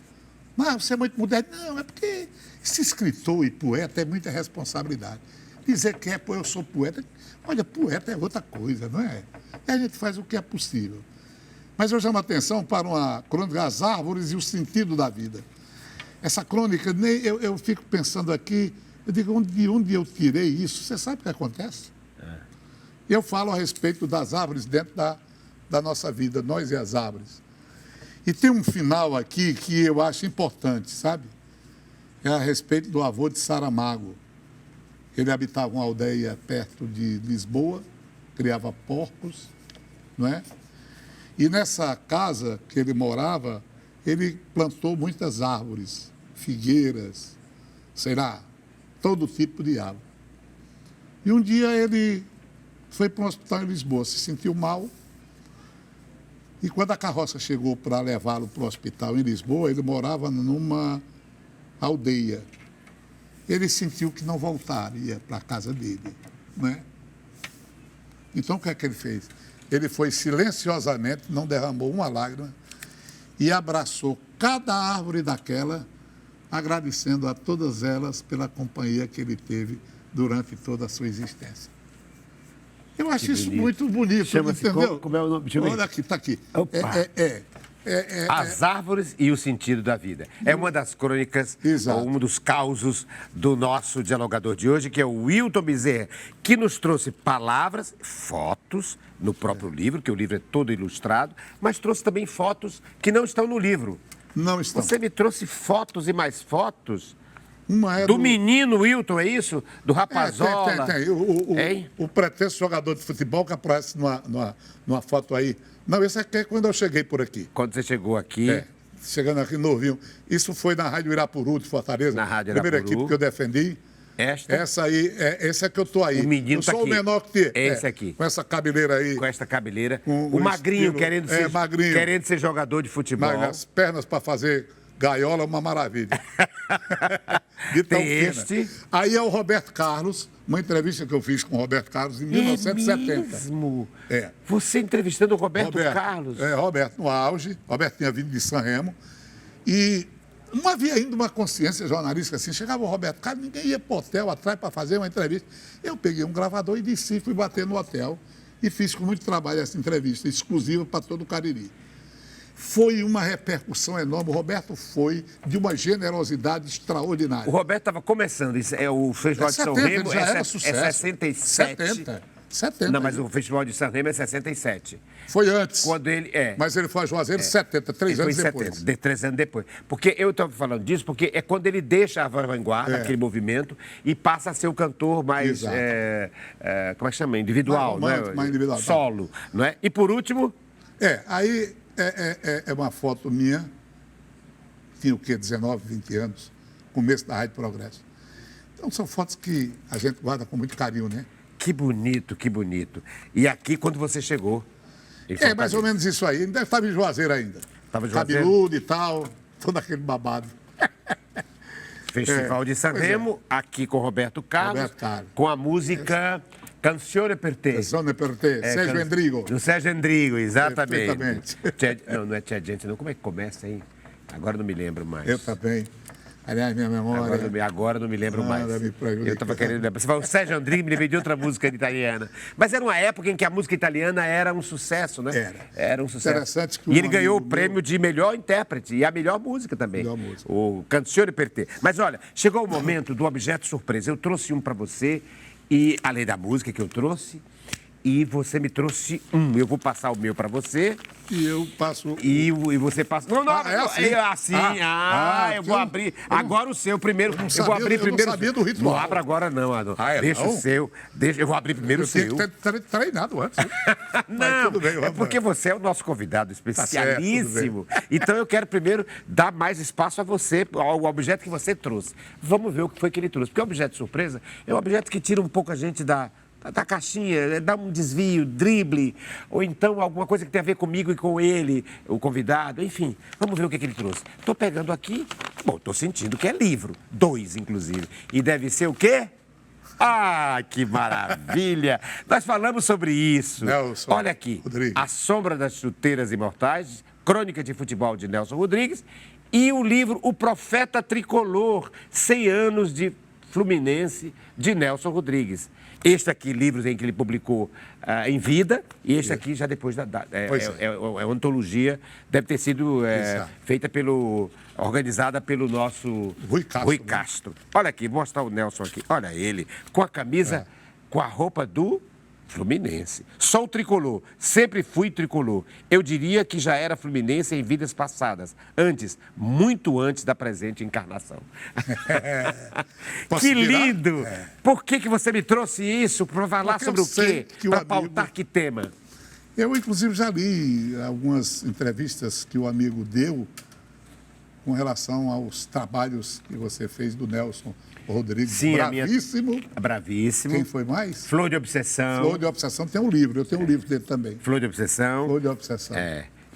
Não, você é muito moderno. Não, é porque esse escritor e poeta é muita responsabilidade. Dizer que eu sou poeta, olha, poeta é outra coisa, não é? E a gente faz o que é possível. Mas eu chamo a atenção para uma crônica, As Árvores e o Sentido da Vida. Essa crônica, eu fico pensando aqui, eu digo, de onde eu tirei isso? Você sabe o que acontece? Eu falo a respeito das árvores dentro da nossa vida, nós e as árvores. E tem um final aqui que eu acho importante, sabe? É a respeito do avô de Saramago. Ele habitava uma aldeia perto de Lisboa, criava porcos, não é? E nessa casa que ele morava, ele plantou muitas árvores, figueiras, sei lá, todo tipo de árvore. E um dia ele foi para um hospital em Lisboa, se sentiu mal. E quando a carroça chegou para levá-lo para o hospital em Lisboa, ele morava numa aldeia. Ele sentiu que não voltaria para a casa dele, né? Então, o que é que ele fez? Ele foi silenciosamente, não derramou uma lágrima e abraçou cada árvore daquela, agradecendo a todas elas pela companhia que ele teve durante toda a sua existência. Eu acho isso muito bonito, entendeu? Como é o nome? Olha aqui, está aqui. As Árvores e o Sentido da Vida. É uma das crônicas, ou um dos causos do nosso dialogador de hoje, que é o Wilton Bezerra, que nos trouxe palavras, fotos no próprio livro, que o livro é todo ilustrado, mas trouxe também fotos que não estão no livro. Não estão. Você me trouxe fotos e mais fotos. Uma é do menino Wilton, é isso? Do Rapazola? Tem. O pretexto jogador de futebol que aparece numa foto aí. Não, esse aqui é quando eu cheguei por aqui. Quando você chegou aqui? Chegando aqui novinho. Isso foi na Rádio Irapuru de Fortaleza. Na Rádio Irapuru. Primeira equipe que eu defendi. Essa aí, esse é que eu tô aí. O menino eu sou aqui. O menor que tem. Esse aqui. Com essa cabeleira aí. Com essa cabeleira. O magrinho, estilo, querendo ser jogador de futebol. As pernas para fazer gaiola, uma maravilha. De tão fina. Aí é o Roberto Carlos, uma entrevista que eu fiz com o Roberto Carlos em 1970. Mesmo? Você entrevistando o Roberto Carlos? Roberto no auge. Roberto tinha vindo de Sanremo. E não havia ainda uma consciência jornalística assim. Chegava o Roberto Carlos, ninguém ia para o hotel atrás para fazer uma entrevista. Eu peguei um gravador e desci, fui bater no hotel e fiz com muito trabalho essa entrevista, exclusiva para todo o Cariri. Foi uma repercussão enorme. O Roberto foi de uma generosidade extraordinária. O Roberto estava começando. O Festival de São Remo já era sucesso. 67. 70. Não, mas o Festival de São Remo é 67. Foi antes. Quando ele Mas ele foi a Juazeiro 70, 3 anos depois. 3 anos depois. Porque eu estava falando disso, porque é quando ele deixa a vanguarda, aquele movimento, e passa a ser o cantor mais, como é que chama? Individual, mais individual. Solo, não é? E por último... Aí é uma foto minha, tinha o quê? 19, 20 anos, começo da Rádio Progresso. Então são fotos que a gente guarda com muito carinho, né? Que bonito, que bonito. E aqui, quando você chegou... mais ou menos isso aí. Ainda estava em Juazeiro ainda. Estava em Juazeiro? Cabeludo e tal, todo aquele babado. Festival de São Remo, aqui com Roberto Carlos, com a música Canzone per te. Canzone per te, Sérgio Endrigo. Do Sérgio Endrigo, exatamente. Perfeitamente. Não é Tia Gente, não. Como é que começa, hein? Agora não me lembro mais. Eu também. Aliás, minha memória... Agora não me lembro mais. Eu estava querendo lembrar. Você falou Sérgio Endrigo, me lembrei de outra música italiana. Mas era uma época em que a música italiana era um sucesso, né? Era um sucesso. Interessante que e ele ganhou o prêmio de melhor intérprete e a melhor música também. Melhor música. O Canzone per te. Mas olha, chegou o momento do objeto surpresa. Eu trouxe um para você, e além da música que eu trouxe, E você me trouxe um. Eu vou passar o meu para você. E eu passo... E você passa... Não, é assim? É assim. Eu vou abrir. Agora o seu primeiro. Eu vou abrir primeiro. Eu não sabia do ritual. Não abra agora, não, Adão. Deixa não? o seu. Eu vou abrir primeiro o seu. Eu tenho que ter treinado antes. Não, tudo bem, é porque você é o nosso convidado especialíssimo. Então eu quero primeiro dar mais espaço a você, ao objeto que você trouxe. Vamos ver o que foi que ele trouxe. Porque o objeto surpresa é um objeto que tira um pouco a gente da caixinha, dá um desvio, drible, ou então alguma coisa que tem a ver comigo e com ele, o convidado, enfim. Vamos ver o que ele trouxe. Estou pegando aqui, estou sentindo que é livro, 2 inclusive. E deve ser o quê? Ah, que maravilha! Nós falamos sobre isso. Nelson Olha aqui, Rodrigues. A Sombra das Chuteiras Imortais, Crônica de Futebol de Nelson Rodrigues, e o livro O Profeta Tricolor, 100 anos de Fluminense, de Nelson Rodrigues. Este aqui, livros em que ele publicou em vida, e este aqui já depois é uma antologia, deve ter sido feita organizada pelo nosso Rui Castro. Olha aqui, vou mostrar o Nelson aqui. Olha ele, com a camisa, com a roupa do Fluminense. Sou tricolor, sempre fui tricolor. Eu diria que já era Fluminense em vidas passadas, muito antes da presente encarnação. Que lindo! Por que você me trouxe isso? Para falar sobre o quê? Para pautar que tema? Eu, inclusive, já li algumas entrevistas que o amigo deu com relação aos trabalhos que você fez do Nelson Rodrigues. Sim, bravíssimo. Bravíssimo. Quem foi mais? Flor de Obsessão. Flor de Obsessão tem um livro, eu tenho um livro dele também. Flor de Obsessão. Flor de Obsessão.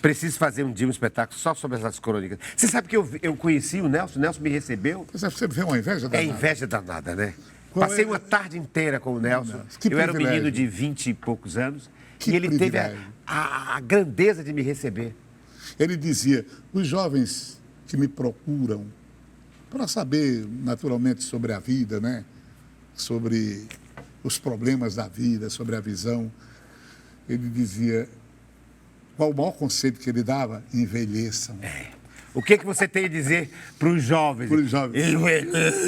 Preciso fazer um dia um espetáculo só sobre essas crônicas. Você sabe que eu conheci o Nelson me recebeu. Você vê uma inveja danada? É inveja danada, né? Passei uma tarde inteira com o Nelson. Eu era um menino de 20 e poucos anos. E ele teve a grandeza de me receber. Ele dizia, os jovens que me procuram para saber, naturalmente, sobre a vida, né? Sobre os problemas da vida, sobre a visão. Ele dizia, qual o maior conceito que ele dava? Envelheçam. O que você tem a dizer para os jovens? Para os jovens.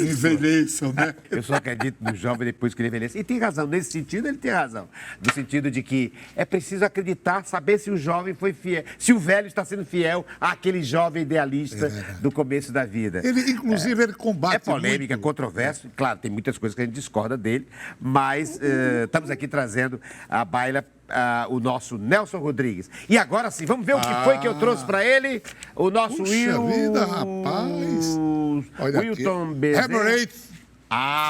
Envelheçam, né? Eu só acredito no jovem depois que ele envelhece. E tem razão, nesse sentido ele tem razão. No sentido de que é preciso acreditar, saber se o jovem foi fiel, se o velho está sendo fiel àquele jovem idealista do começo da vida. Ele, inclusive, ele combate muito. É polêmica, é controverso. Claro, tem muitas coisas que a gente discorda dele, mas estamos aqui trazendo à baila o nosso Nelson Rodrigues. E agora sim, vamos ver o que foi que eu trouxe para ele. O nosso Puxa vida, rapaz. Olha Wilton Bezerra.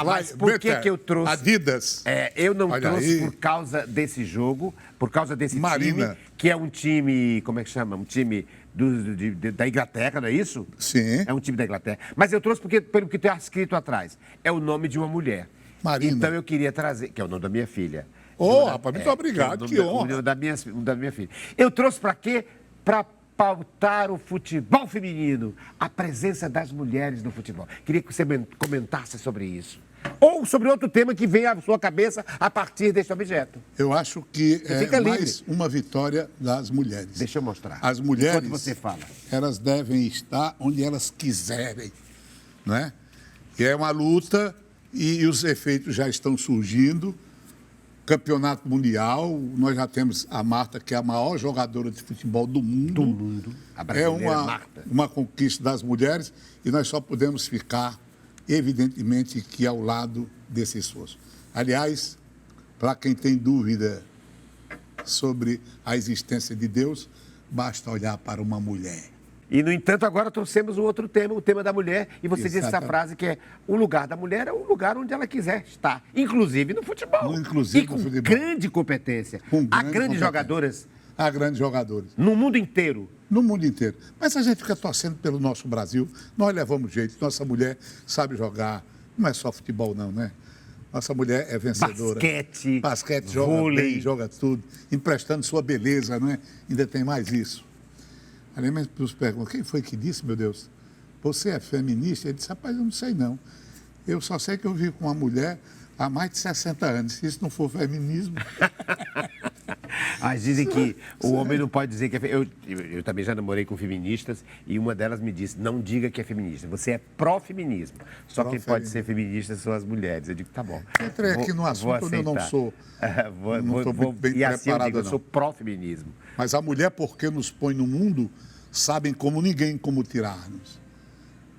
Mas por que eu trouxe? Adidas. Eu não trouxe por causa desse jogo, por causa desse time, que é um time, como é que chama? Um time da Inglaterra, não é isso? Sim. É um time da Inglaterra. Mas eu trouxe pelo que está escrito atrás. É o nome de uma mulher. Marina. Então eu queria trazer, que é o nome da minha filha. Rapaz, muito obrigado, que honra. Da minha filha. Eu trouxe para quê? Para pautar o futebol feminino, a presença das mulheres no futebol. Queria que você comentasse sobre isso. Ou sobre outro tema que vem à sua cabeça a partir deste objeto. Eu acho que mais uma vitória das mulheres. Deixa eu mostrar. As mulheres, enquanto você fala, elas devem estar onde elas quiserem, não é? E é uma luta e os efeitos já estão surgindo. Campeonato Mundial, nós já temos a Marta, que é a maior jogadora de futebol do mundo. A brasileira Marta. Uma conquista das mulheres e nós só podemos ficar, evidentemente, que ao lado desse esforço. Aliás, para quem tem dúvida sobre a existência de Deus, basta olhar para uma mulher. E, no entanto, agora trouxemos um outro tema, o tema da mulher, e você disse essa frase que é o lugar da mulher é o lugar onde ela quiser estar, inclusive no futebol. Inclusive no futebol. Grande competência. Há grandes jogadoras. Há grandes jogadores. No mundo inteiro. No mundo inteiro. Mas a gente fica torcendo pelo nosso Brasil, nós levamos jeito, nossa mulher sabe jogar, não é só futebol não, né? Nossa mulher é vencedora. Basquete, joga vôlei. bem, joga tudo, emprestando sua beleza, não é? Ainda tem mais isso. Aliás, as pessoas perguntam, quem foi que disse, meu Deus? Você é feminista? Ele disse, rapaz, eu não sei não. Eu só sei que eu vivo com uma mulher há mais de 60 anos. Se isso não for feminismo... Mas dizem que o homem não pode dizer que é... Eu também já namorei com feministas e uma delas me disse, não diga que é feminista, você é pró-feminismo. Só quem pode ser feminista são as mulheres. Eu digo, tá bom. Entrei aqui no assunto onde eu não sou. Não estou muito bem e assim preparado, eu sou pró-feminismo. Mas a mulher, porque nos põe no mundo, sabem como ninguém como tirar-nos.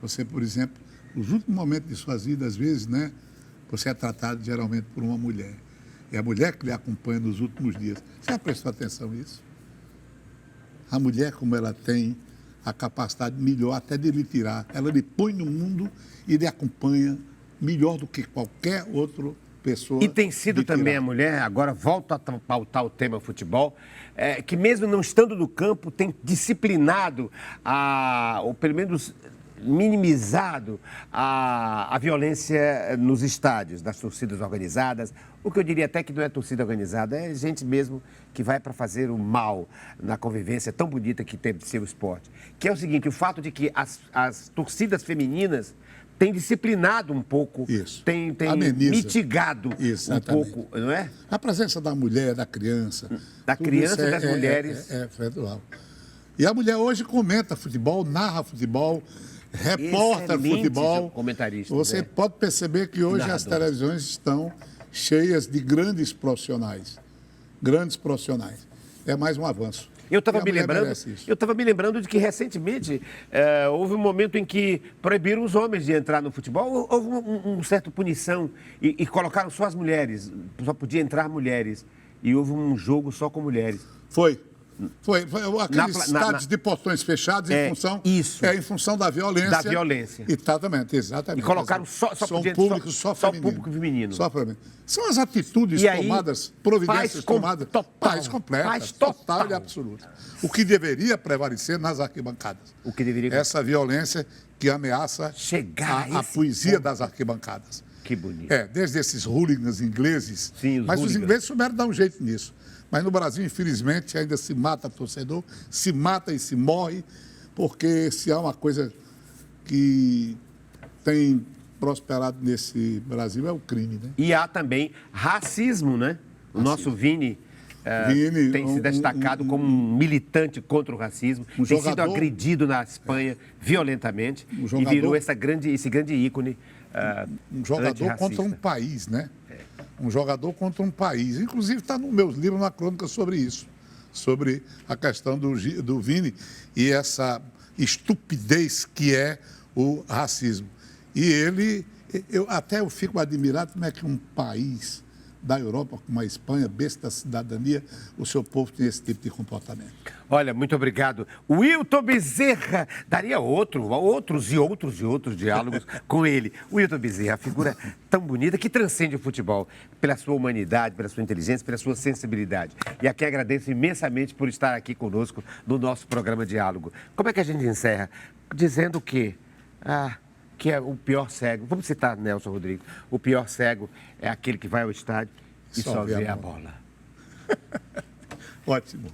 Você, por exemplo, nos últimos momentos de suas vidas, às vezes, né, você é tratado geralmente por uma mulher. É a mulher que lhe acompanha nos últimos dias. Você já prestou atenção nisso? A mulher, como ela tem a capacidade melhor até de lhe tirar, ela lhe põe no mundo e lhe acompanha melhor do que qualquer outra pessoa. E tem sido também a mulher, agora volto a pautar o tema futebol, que mesmo não estando no campo, tem disciplinado, ou pelo menos minimizado a violência nos estádios, das torcidas organizadas. O que eu diria até que não é torcida organizada, é gente mesmo que vai para fazer o mal na convivência tão bonita que tem de ser o esporte. Que é o seguinte, o fato de que as torcidas femininas têm disciplinado um pouco, tem mitigado um pouco, não é? A presença da mulher, da criança. Da criança e das mulheres. É gradual. E a mulher hoje comenta futebol, narra futebol, repórter futebol. Comentarista. Você pode perceber que hoje as televisões estão cheias de grandes profissionais. Grandes profissionais. É mais um avanço. Eu estava me lembrando de que recentemente houve um momento em que proibiram os homens de entrar no futebol. Houve uma certa punição e colocaram só as mulheres. Só podia entrar mulheres. E houve um jogo só com mulheres. Foi aqueles estádios de portões fechados em função da violência. Da violência. Exatamente. E colocaram só público feminino. Só feminino. São as atitudes tomadas, providências tomadas. Paz completa. Paz total e absoluta. O que deveria prevalecer nas arquibancadas. Essa violência que ameaça a poesia das arquibancadas. Que bonito. Desde esses hooligans ingleses. Sim, os ingleses souberam dar um jeito nisso. Mas no Brasil, infelizmente, ainda se mata torcedor, se mata e se morre, porque se há uma coisa que tem prosperado nesse Brasil é o crime, né? E há também racismo, né? O nosso Vini tem se destacado como um militante contra o racismo, tem sido agredido na Espanha violentamente e virou esse grande ícone um jogador contra um país, né? Um jogador contra um país. Inclusive, está nos meus livros, na crônica sobre isso, sobre a questão do Vini e essa estupidez que é o racismo. E eu fico admirado como é que um país da Europa, como a Espanha, besta da cidadania, o seu povo tem esse tipo de comportamento. Olha, muito obrigado. Wilton Bezerra, daria outros diálogos com ele. Wilton Bezerra, a figura tão bonita que transcende o futebol, pela sua humanidade, pela sua inteligência, pela sua sensibilidade. E aqui agradeço imensamente por estar aqui conosco no nosso programa Diálogo. Como é que a gente encerra? Dizendo que é o pior cego. Vamos citar Nelson Rodrigues. O pior cego é aquele que vai ao estádio e só vê a bola. Ótimo.